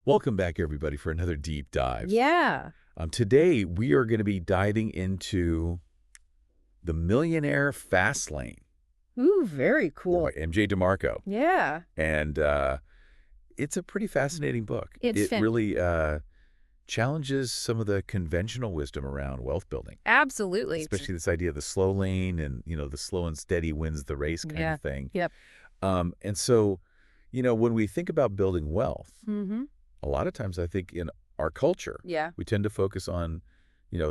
Welcome back, everybody, for another deep dive. Yeah. Today, we are going to be diving into the Millionaire Fastlane Ooh, very by cool. MJ DeMarco. Yeah. And it's a pretty fascinating book. It's It really challenges some of the conventional wisdom around wealth building, Absolutely. especially this idea of the slow lane and, the slow and steady wins the race kind Yeah. of thing. Yep. And so, when we think about building wealth, Mm-hmm. a lot of times I think in our culture, Yeah. we tend to focus on,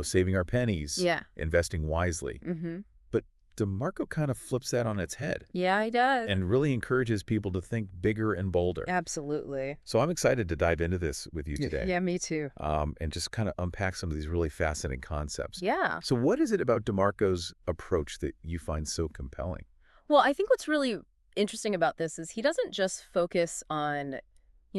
saving our pennies, Yeah. investing wisely. Mm-hmm. But DeMarco kind of flips that on its head Yeah, he does. and really encourages people to think bigger and bolder. Absolutely. So I'm excited to dive into this with you today. Yeah, me too. And just kind of unpack some of these really fascinating concepts. Yeah. So what is it about DeMarco's approach that you find so compelling? Well, I think what's really interesting about this is he doesn't just focus on,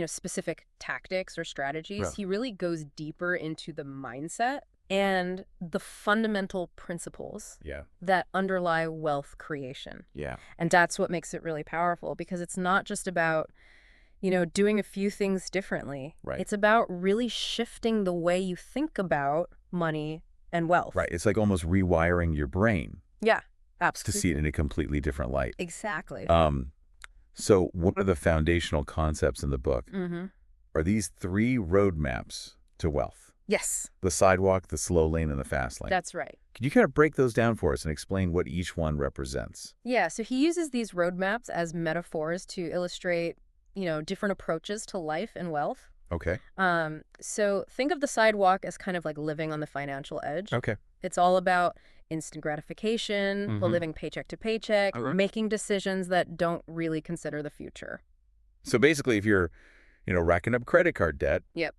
specific tactics or strategies. Right. He really goes deeper into the mindset and the fundamental principles Yeah. that underlie wealth creation. Yeah. And that's what makes it really powerful, because it's not just about, doing a few things differently. Right. It's about really shifting the way you think about money and wealth. Right. It's like almost rewiring your brain Yeah, to absolutely. see it in a completely different light. Exactly. So one of the foundational concepts in the book Mm-hmm. are these 3 roadmaps to wealth: Yes, the sidewalk, the slow lane, and the fast lane. that's right. Can you kind of break those down for us and explain what each one represents? Yeah, so he uses these roadmaps as metaphors to illustrate, different approaches to life and wealth. Okay. So think of the sidewalk as kind of like living on the financial edge. Okay. It's all about instant gratification, Mhm. living paycheck to paycheck, Okay. making decisions that don't really consider the future. So basically, if you're, racking up credit card debt, Yep.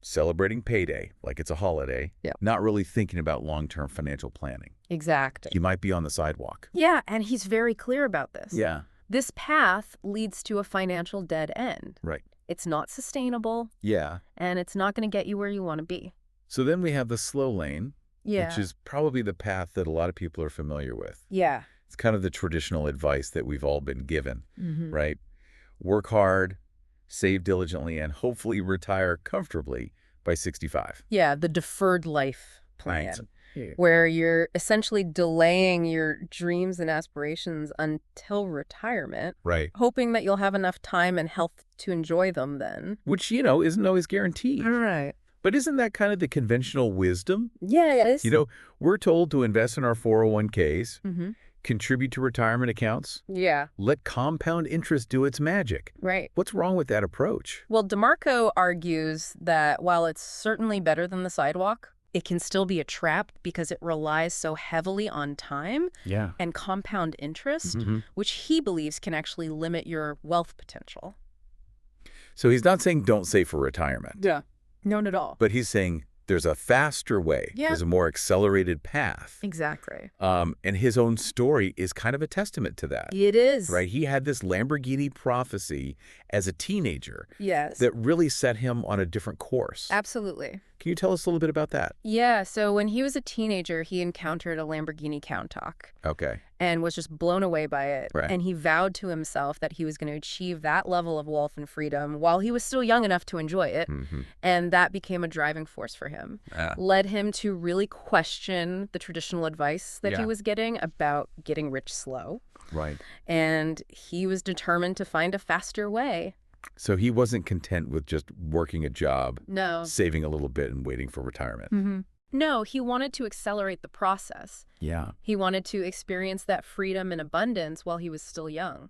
celebrating payday like it's a holiday, Yep. not really thinking about long-term financial planning, Exactly. you might be on the sidewalk. Yeah, and he's very clear about this. Yeah. This path leads to a financial dead end. Right. It's not sustainable, Yeah. and it's not going to get you where you want to be. So then we have the slow lane, Yeah. which is probably the path that a lot of people are familiar with. Yeah. It's kind of the traditional advice that we've all been given, Mm-hmm. right? Work hard, save diligently, and hopefully retire comfortably by 65. Yeah, the deferred life plan, Right. Yeah. where you're essentially delaying your dreams and aspirations until retirement, Right. hoping that you'll have enough time and health to enjoy them then. Which, isn't always guaranteed. Right. But isn't that kind of the conventional wisdom? Yeah, it is. We're told to invest in our 401ks, Mm-hmm. contribute to retirement accounts, Yeah, let compound interest do its magic. right. What's wrong with that approach? Well, DeMarco argues that while it's certainly better than the sidewalk, it can still be a trap because it relies so heavily on time Yeah. and compound interest, Mm-hmm. which he believes can actually limit your wealth potential. So he's not saying don't save for retirement, Yeah. Not at all. but he's saying there's a faster way. Yeah. There's a more accelerated path. Exactly. And his own story is kind of a testament to that. It is. Right? He had this Lamborghini prophecy as a teenager Yes. that really set him on a different course. Absolutely. Can you tell us a little bit about that? Yeah, so when he was a teenager, he encountered a Lamborghini Countach Okay. and was just blown away by it. Right. And he vowed to himself that he was going to achieve that level of wealth and freedom while he was still young enough to enjoy it. Mm-hmm. And that became a driving force for him. Led him to really question the traditional advice that he Yeah. was getting about getting rich slow. Right. And he was determined to find a faster way. So he wasn't content with just working a job, No. saving a little bit and waiting for retirement. Mm-hmm. No, he wanted to accelerate the process. Yeah. He wanted to experience that freedom and abundance while he was still young.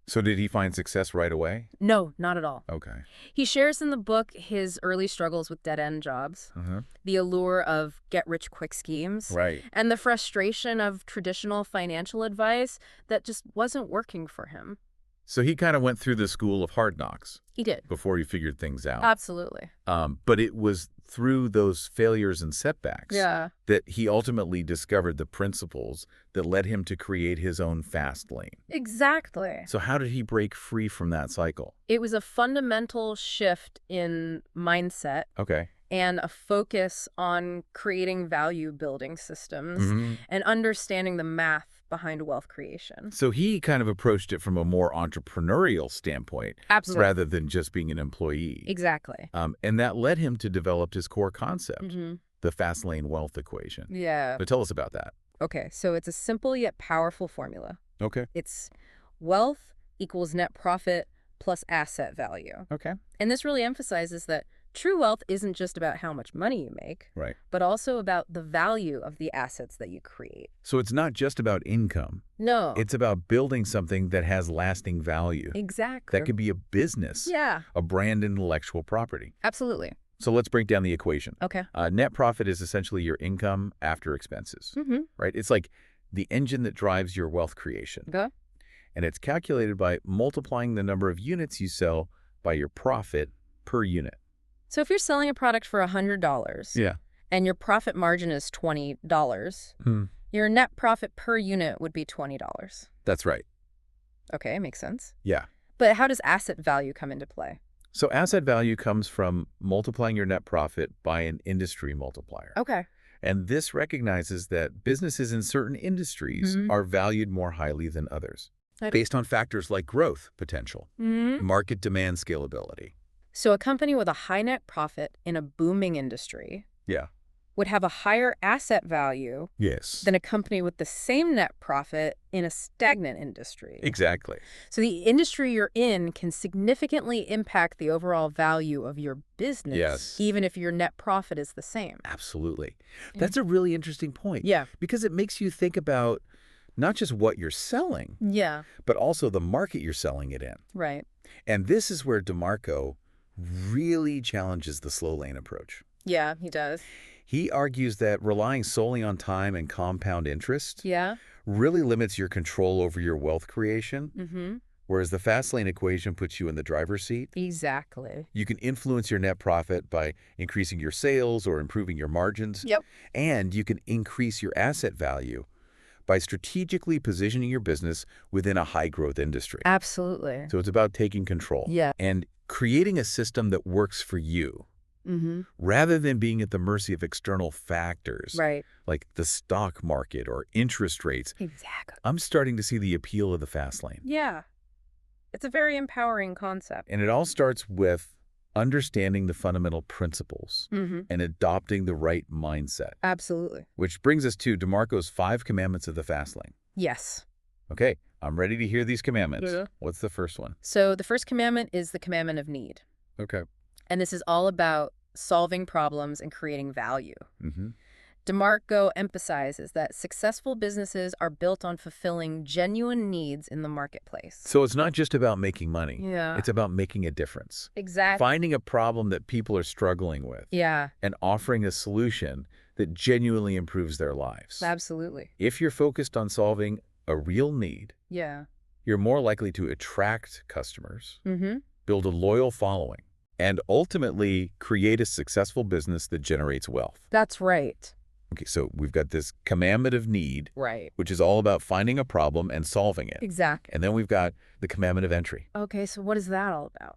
So did he find success right away? No, not at all. Okay. He shares in the book his early struggles with dead-end jobs, Uh-huh. the allure of get-rich-quick schemes, Right. and the frustration of traditional financial advice that just wasn't working for him. So he kind of went through the school of hard knocks He did. before he figured things out. Absolutely. But it was through those failures and setbacks Yeah. that he ultimately discovered the principles that led him to create his own fast lane. Exactly. So how did he break free from that cycle? It was a fundamental shift in mindset Okay. and a focus on creating value-building systems Mhm. and understanding the math behind wealth creation. So he kind of approached it from a more entrepreneurial standpoint Absolutely. rather than just being an employee. Exactly. And that led him to develop his core concept, Mm-hmm. the Fastlane wealth equation. Yeah. So tell us about that. Okay, so it's a simple yet powerful formula. Okay. It's wealth equals net profit plus asset value. Okay. And this really emphasizes that true wealth isn't just about how much money you make, Right. but also about the value of the assets that you create. So it's not just about income. No. It's about building something that has lasting value. Exactly. That could be a business, Yeah, a brand intellectual property. absolutely. So let's break down the equation. Okay. Net profit is essentially your income after expenses, Mm-hmm. right? It's like the engine that drives your wealth creation. Okay. And it's calculated by multiplying the number of units you sell by your profit per unit. So if you're selling a product for $100 Yeah. and your profit margin is $20, your net profit per unit would be $20. That's right. Okay, makes sense. Yeah. But how does asset value come into play? So asset value comes from multiplying your net profit by an industry multiplier. Okay. And this recognizes that businesses in certain industries are valued more highly than others, based on factors like growth potential, market demand scalability. So a company with a high net profit in a booming industry Yeah. would have a higher asset value Yes. than a company with the same net profit in a stagnant industry. Exactly. So the industry you're in can significantly impact the overall value of your business, Yes. even if your net profit is the same. Absolutely. That's a really interesting point. Yeah. Because it makes you think about not just what you're selling, Yeah. but also the market you're selling it in. Right. And this is where DeMarco really challenges the slow lane approach. Yeah, he does. He argues that relying solely on time and compound interest Yeah. really limits your control over your wealth creation, Mm-hmm. whereas the fast lane equation puts you in the driver's seat. Exactly. You can influence your net profit by increasing your sales or improving your margins. Yep. And you can increase your asset value by strategically positioning your business within a high-growth industry. Absolutely. So it's about taking control Yeah. and creating a system that works for you, Mm-hmm. rather than being at the mercy of external factors Right. like the stock market or interest rates. Exactly. I'm starting to see the appeal of the fast lane. Yeah. It's a very empowering concept. And it all starts with understanding the fundamental principles Mm-hmm. and adopting the right mindset, Absolutely. which brings us to DeMarco's 5 commandments of the fast lane. Yes. Okay, I'm ready to hear these commandments. Yeah. What's the first one? So the first commandment is the commandment of need. Okay. And this is all about solving problems and creating value. Mm-hmm. DeMarco emphasizes that successful businesses are built on fulfilling genuine needs in the marketplace. So it's not just about making money. Yeah. It's about making a difference. Exactly. Finding a problem that people are struggling with. Yeah, And offering a solution that genuinely improves their lives. absolutely. If you're focused on solving a real need, Yeah. you're more likely to attract customers, Mm-hmm. build a loyal following, and ultimately create a successful business that generates wealth. That's right. Okay, so we've got this commandment of need, Right. which is all about finding a problem and solving it. Exactly. And then we've got the commandment of entry. Okay, so what is that all about?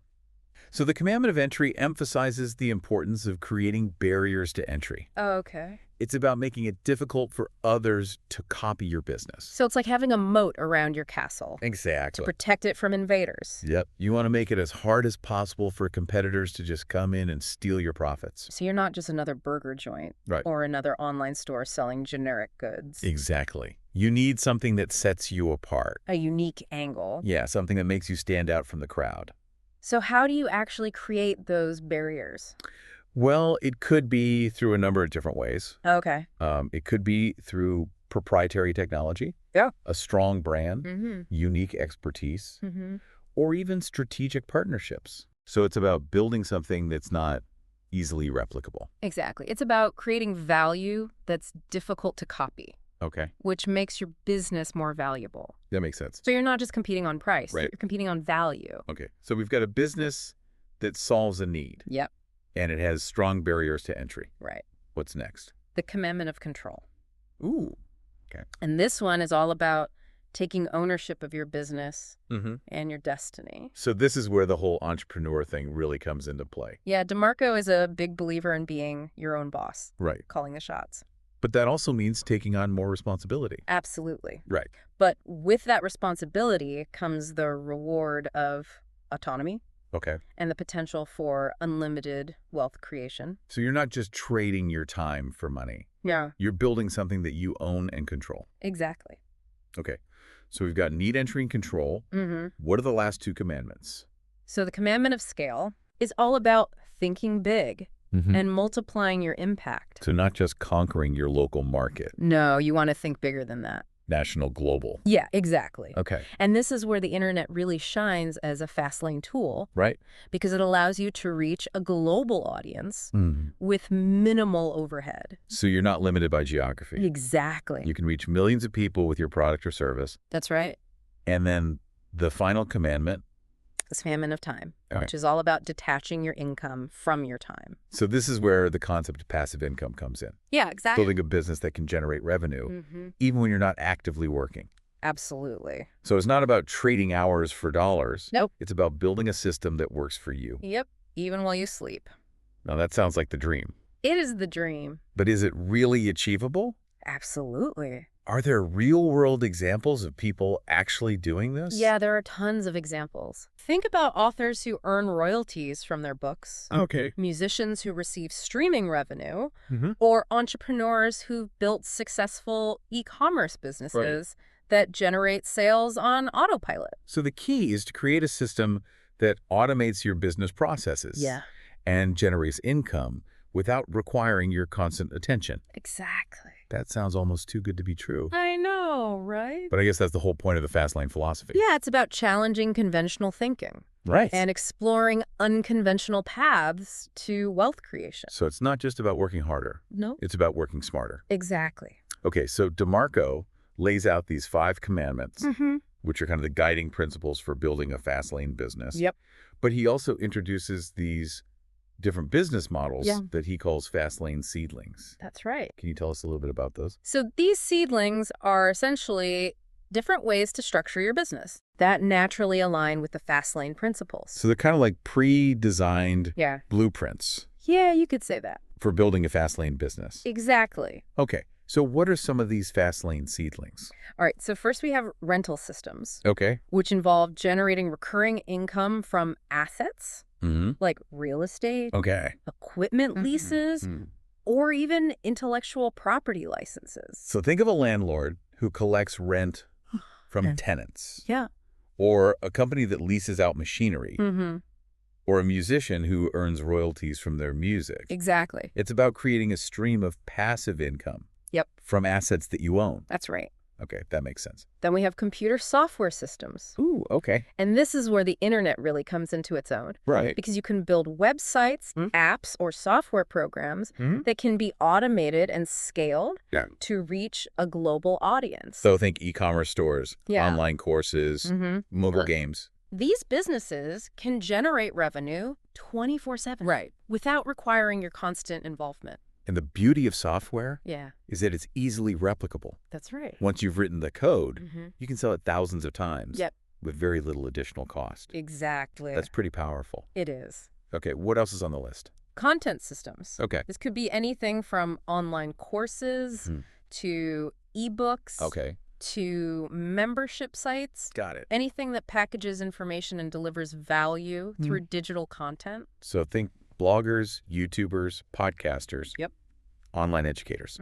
So the commandment of entry emphasizes the importance of creating barriers to entry. Oh, okay. It's about making it difficult for others to copy your business. So it's like having a moat around your castle to Exactly. protect it from invaders. Yep. You want to make it as hard as possible for competitors to just come in and steal your profits. So you're not just another burger joint Right. or another online store selling generic goods. Exactly. You need something that sets you apart. A unique angle. Yeah, something that makes you stand out from the crowd. So how do you actually create those barriers? Well, it could be through a number of different ways. Okay. It could be through proprietary technology, Yeah. a strong brand, Mm-hmm. unique expertise, Mm-hmm. or even strategic partnerships. So it's about building something that's not easily replicable. Exactly. It's about creating value that's difficult to copy, Okay, which makes your business more valuable. that makes sense. So you're not just competing on price. Right. You're competing on value. Okay, so we've got a business that solves a need, Yep. and it has strong barriers to entry. Right. What's next? The commandment of control. Ooh. And this one is all about taking ownership of your business Mm-hmm. and your destiny. So this is where the whole entrepreneur thing really comes into play. Yeah, DeMarco is a big believer in being your own boss, Right. calling the shots. But that also means taking on more responsibility. Absolutely. Right. But with that responsibility comes the reward of autonomy. Okay. And the potential for unlimited wealth creation. So you're not just trading your time for money. Yeah. You're building something that you own and control. Exactly. Okay. So we've got need, entry, and control. What are the last two commandments? So the commandment of scale is all about thinking big and multiplying your impact. So not just conquering your local market. No, you want to think bigger than that. National, global. Yeah, exactly. Okay. And this is where the internet really shines as a Fastlane tool. Right. Because it allows you to reach a global audience with minimal overhead. So you're not limited by geography. Exactly. You can reach millions of people with your product or service. That's right. And then the final commandment. The commandment of time, All right. which is all about detaching your income from your time. So this is where the concept of passive income comes in. Yeah, exactly. Building a business that can generate revenue, even when you're not actively working. Absolutely. So it's not about trading hours for dollars. Nope. It's about building a system that works for you. Yep. Even while you sleep. Now that sounds like the dream. It is the dream. But is it really achievable? Absolutely. Are there real-world examples of people actually doing this? Yeah, there are tons of examples. Think about authors who earn royalties from their books. Okay. Musicians who receive streaming revenue, or entrepreneurs who've built successful e-commerce businesses that generate sales on autopilot. So the key is to create a system that automates your business processes and generates income without requiring your constant attention. Exactly. That sounds almost too good to be true. I know, right? But I guess that's the whole point of the Fastlane philosophy. Yeah, it's about challenging conventional thinking. Right. And exploring unconventional paths to wealth creation. So it's not just about working harder. No. It's about working smarter. Exactly. Okay, so DeMarco lays out these 5 commandments, which are kind of the guiding principles for building a Fastlane business. Yep. But he also introduces these different business models that he calls Fastlane seedlings. That's right. Can you tell us a little bit about those? So these seedlings are essentially different ways to structure your business that naturally align with the Fastlane principles. So they're kind of like pre-designed blueprints. Yeah, you could say that. For building a Fastlane business. Exactly. Okay. So what are some of these Fastlane seedlings? All right. So first we have rental systems. Okay. Which involve generating recurring income from assets like real estate, equipment leases, or even intellectual property licenses. So think of a landlord who collects rent from tenants. Yeah. Or a company that leases out machinery. Or a musician who earns royalties from their music. Exactly. It's about creating a stream of passive income. Yep. From assets that you own. That's right. Okay, that makes sense. Then we have computer software systems. Ooh, okay. And this is where the internet really comes into its own. Right. Because you can build websites, apps, or software programs that can be automated and scaled to reach a global audience. So think e-commerce stores, online courses, mobile games. These businesses can generate revenue 24/7 without requiring your constant involvement. And the beauty of software Yeah. is that it's easily replicable. That's right. Once you've written the code, you can sell it thousands of times Yep. with very little additional cost. Exactly. That's pretty powerful. It is. Okay, what else is on the list? Content systems. Okay. This could be anything from online courses to ebooks to membership sites. Got it. Anything that packages information and delivers value through digital content. So think bloggers, YouTubers, podcasters, online educators.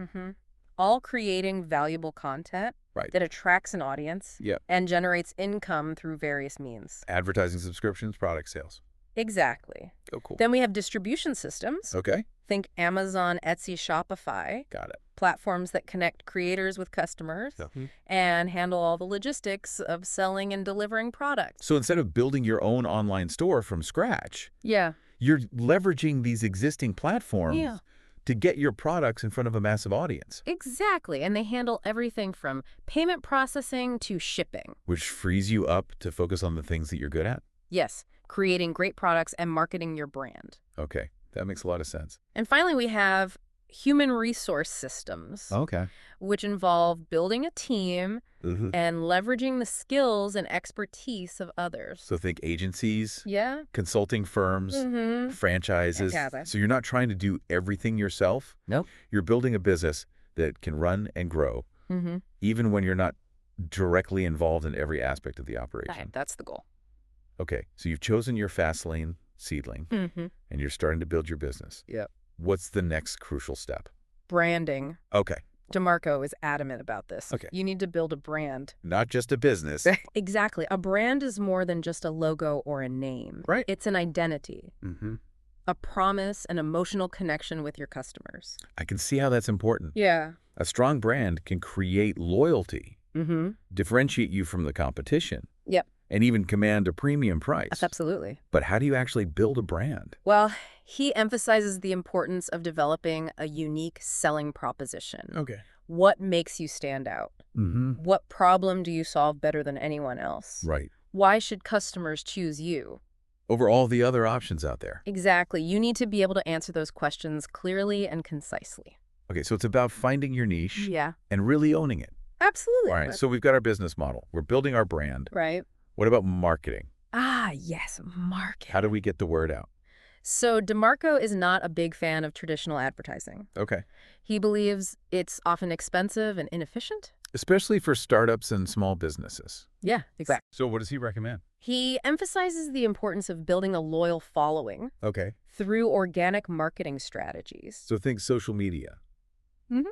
All creating valuable content that attracts an audience and generates income through various means. Advertising, subscriptions, product sales. Exactly. Oh, cool. Then we have distribution systems. Okay. Think Amazon, Etsy, Shopify. Got it. Platforms that connect creators with customers and handle all the logistics of selling and delivering products. So instead of building your own online store from scratch, you're leveraging these existing platforms to get your products in front of a massive audience. Exactly. And they handle everything from payment processing to shipping. Which frees you up to focus on the things that you're good at. Yes. Creating great products and marketing your brand. Okay. That makes a lot of sense. And finally, we have human resource systems. Okay. Which involve building a team and leveraging the skills and expertise of others. So think agencies, consulting firms, franchises. So you're not trying to do everything yourself. Nope. You're building a business that can run and grow, even when you're not directly involved in every aspect of the operation. That's the goal. Okay, so you've chosen your Fastlane seedling, and you're starting to build your business. Yep. What's the next crucial step? Branding. Okay. DeMarco is adamant about this. Okay. You need to build a brand. Not just a business. Exactly. A brand is more than just a logo or a name. Right. It's an identity. A promise, an emotional connection with your customers. I can see how that's important. Yeah. A strong brand can create loyalty, differentiate you from the competition. Yep. And even command a premium price. Absolutely. But how do you actually build a brand? Well, he emphasizes the importance of developing a unique selling proposition. Okay. What makes you stand out? What problem do you solve better than anyone else? Right. Why should customers choose you? Over all the other options out there. Exactly. You need to be able to answer those questions clearly and concisely. Okay, so it's about finding your niche Yeah. and really owning it. Absolutely. All right, so we've got our business model. We're building our brand. Right. What about marketing? Yes, marketing. How do we get the word out? So DeMarco is not a big fan of traditional advertising. Okay. He believes it's often expensive and inefficient. Especially for startups and small businesses. Yeah, exactly. So what does he recommend? He emphasizes the importance of building a loyal following Okay. through organic marketing strategies. So think social media,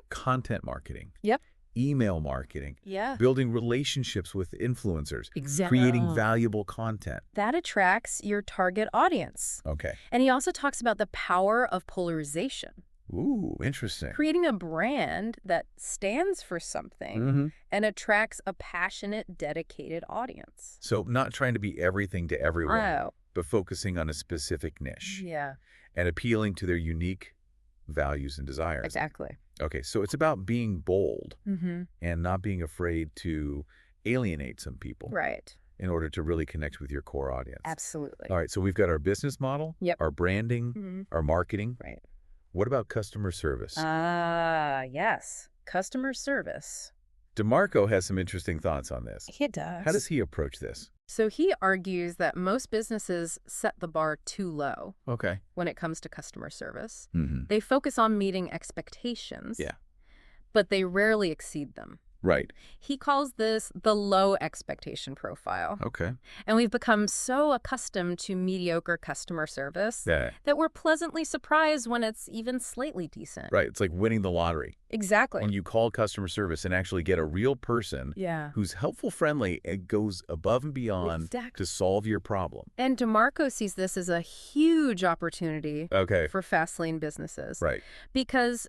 content marketing, Yep. email marketing, Yeah. building relationships with influencers, Exactly. creating valuable content. That attracts your target audience. Okay. And he also talks about the power of polarization. Ooh, interesting. Creating a brand that stands for something and attracts a passionate, dedicated audience. So not trying to be everything to everyone, Oh. but focusing on a specific niche Yeah, and appealing to their unique values and desires. exactly. Okay, so it's about being bold and not being afraid to alienate some people Right. in order to really connect with your core audience. Absolutely. All right, so we've got our business model, our branding, our marketing. Right. What about customer service? Yes. Customer service. DeMarco has some interesting thoughts on this. He does. How does he approach this? So he argues that most businesses set the bar too low Okay. when it comes to customer service. They focus on meeting expectations, Yeah. but they rarely exceed them. Right. He calls this the low expectation profile. Okay. And we've become so accustomed to mediocre customer service Yeah. that we're pleasantly surprised when it's even slightly decent. Right. It's like winning the lottery. Exactly. When you call customer service and actually get a real person who's helpful, friendly, and goes above and beyond to solve your problem. And DeMarco sees this as a huge opportunity for Fastlane businesses. Right. Because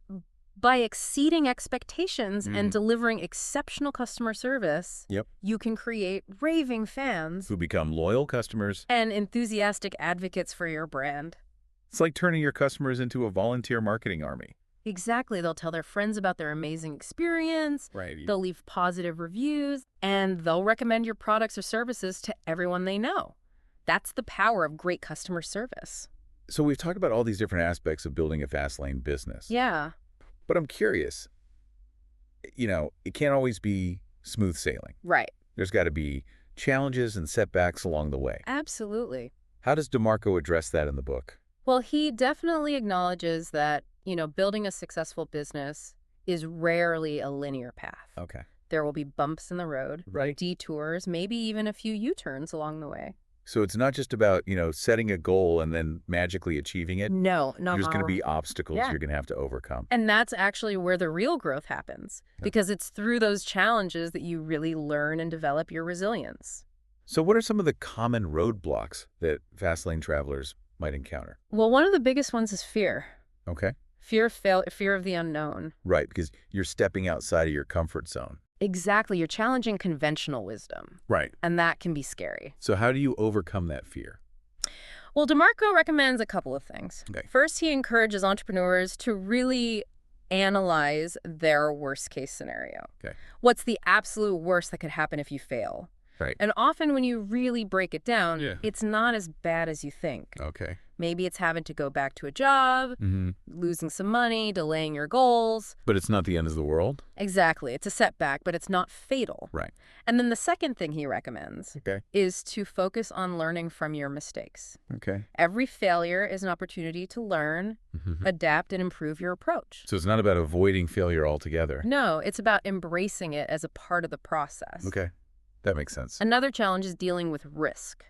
by exceeding expectations and delivering exceptional customer service, you can create raving fans who become loyal customers and enthusiastic advocates for your brand. It's like turning your customers into a volunteer marketing army. Exactly. They'll tell their friends about their amazing experience. Right. They'll leave positive reviews, and they'll recommend your products or services to everyone they know. That's the power of great customer service. So we've talked about all these different aspects of building a Fastlane business. Yeah. But I'm curious, it can't always be smooth sailing. Right. There's got to be challenges and setbacks along the way. Absolutely. How does DeMarco address that in the book? Well, he definitely acknowledges that, building a successful business is rarely a linear path. Okay. There will be bumps in the road, right? Detours, maybe even a few U-turns along the way. So it's not just about, setting a goal and then magically achieving it. No. There's going to be obstacles you're going to have to overcome. And that's actually where the real growth happens, because it's through those challenges that you really learn and develop your resilience. So what are some of the common roadblocks that Fastlane travelers might encounter? Well, one of the biggest ones is fear. Okay. Fear of the unknown. Right, because you're stepping outside of your comfort zone. Exactly. You're challenging conventional wisdom. Right. And that can be scary. So how do you overcome that fear? Well, DeMarco recommends a couple of things. Okay. First, he encourages entrepreneurs to really analyze their worst case scenario. Okay. What's the absolute worst that could happen if you fail? Right. And often when you really break it down, it's not as bad as you think. Okay. Maybe it's having to go back to a job, losing some money, delaying your goals. But it's not the end of the world? Exactly. It's a setback, but it's not fatal. Right. And then the second thing he recommends is to focus on learning from your mistakes. Okay. Every failure is an opportunity to learn, adapt, and improve your approach. So it's not about avoiding failure altogether. No, it's about embracing it as a part of the process. Okay. That makes sense. Another challenge is dealing with risk.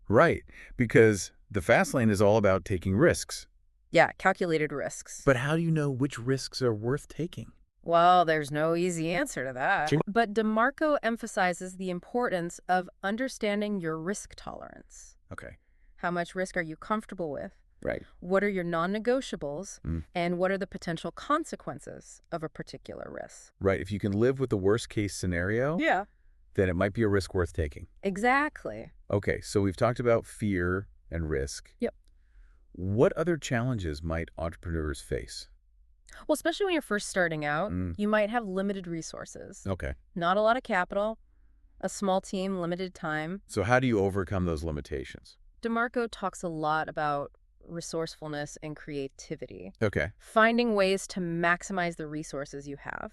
Right. Because the Fastlane is all about taking risks. Yeah, calculated risks. But how do you know which risks are worth taking? Well, there's no easy answer to that. But DeMarco emphasizes the importance of understanding your risk tolerance. Okay. How much risk are you comfortable with? Right. What are your non-negotiables? And what are the potential consequences of a particular risk? Right. If you can live with the worst case scenario, then it might be a risk worth taking. Exactly. Okay. So we've talked about fear and risk. Yep. What other challenges might entrepreneurs face? Well, especially when you're first starting out, you might have limited resources. Okay. Not a lot of capital, a small team, limited time. So how do you overcome those limitations? DeMarco talks a lot about resourcefulness and creativity. Okay. Finding ways to maximize the resources you have.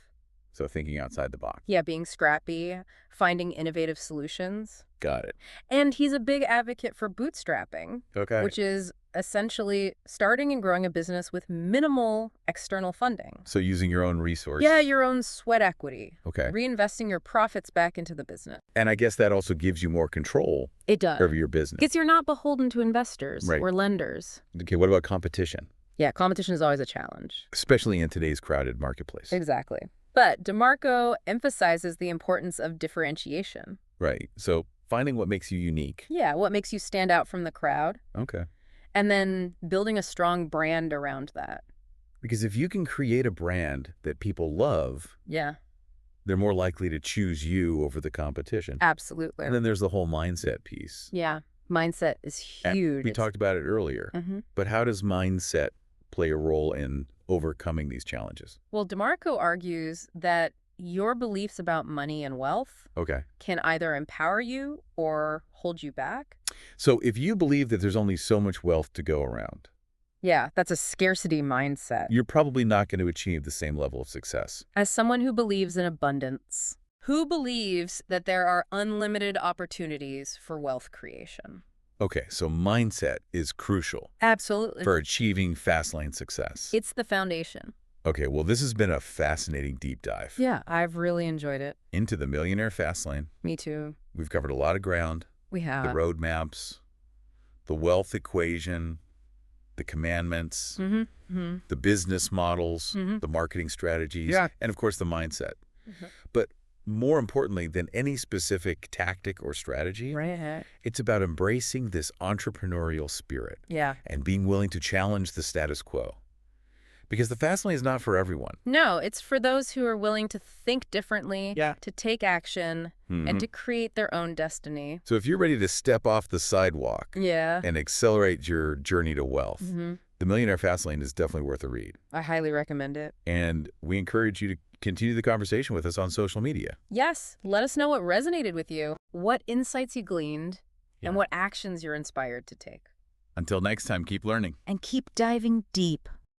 So thinking outside the box. Yeah, being scrappy, finding innovative solutions. Got it. And he's a big advocate for bootstrapping, which is essentially starting and growing a business with minimal external funding. So using your own resources. Yeah, your own sweat equity. Okay. Reinvesting your profits back into the business. And I guess that also gives you more control. It does. Over your business. Because you're not beholden to investors or lenders. Okay, what about competition? Yeah, competition is always a challenge. Especially in today's crowded marketplace. Exactly. But DeMarco emphasizes the importance of differentiation. Right. So finding what makes you unique. Yeah, what makes you stand out from the crowd. Okay. And then building a strong brand around that. Because if you can create a brand that people love, they're more likely to choose you over the competition. Absolutely. And then there's the whole mindset piece. Yeah, mindset is huge. And we talked about it earlier. But how does mindset play a role in overcoming these challenges? Well, DeMarco argues that your beliefs about money and wealth can either empower you or hold you back. So if you believe that there's only so much wealth to go around, that's a scarcity mindset. You're probably not going to achieve the same level of success. As someone who believes in abundance, who believes that there are unlimited opportunities for wealth creation. Okay, so mindset is crucial. Absolutely. For achieving Fastlane success. It's the foundation. Okay, well, this has been a fascinating deep dive. Yeah, I've really enjoyed it. Into the Millionaire Fastlane. Me too. We've covered a lot of ground. We have. The roadmaps, the wealth equation, the commandments, the business models, the marketing strategies, and of course the mindset. But more importantly than any specific tactic or strategy, it's about embracing this entrepreneurial spirit and being willing to challenge the status quo. Because the Fastlane is not for everyone. No, it's for those who are willing to think differently, to take action, and to create their own destiny. So if you're ready to step off the sidewalk and accelerate your journey to wealth, the Millionaire Fastlane is definitely worth a read. I highly recommend it. And we encourage you to continue the conversation with us on social media. Yes, let us know what resonated with you, what insights you gleaned, and what actions you're inspired to take. Until next time, keep learning. And keep diving deep.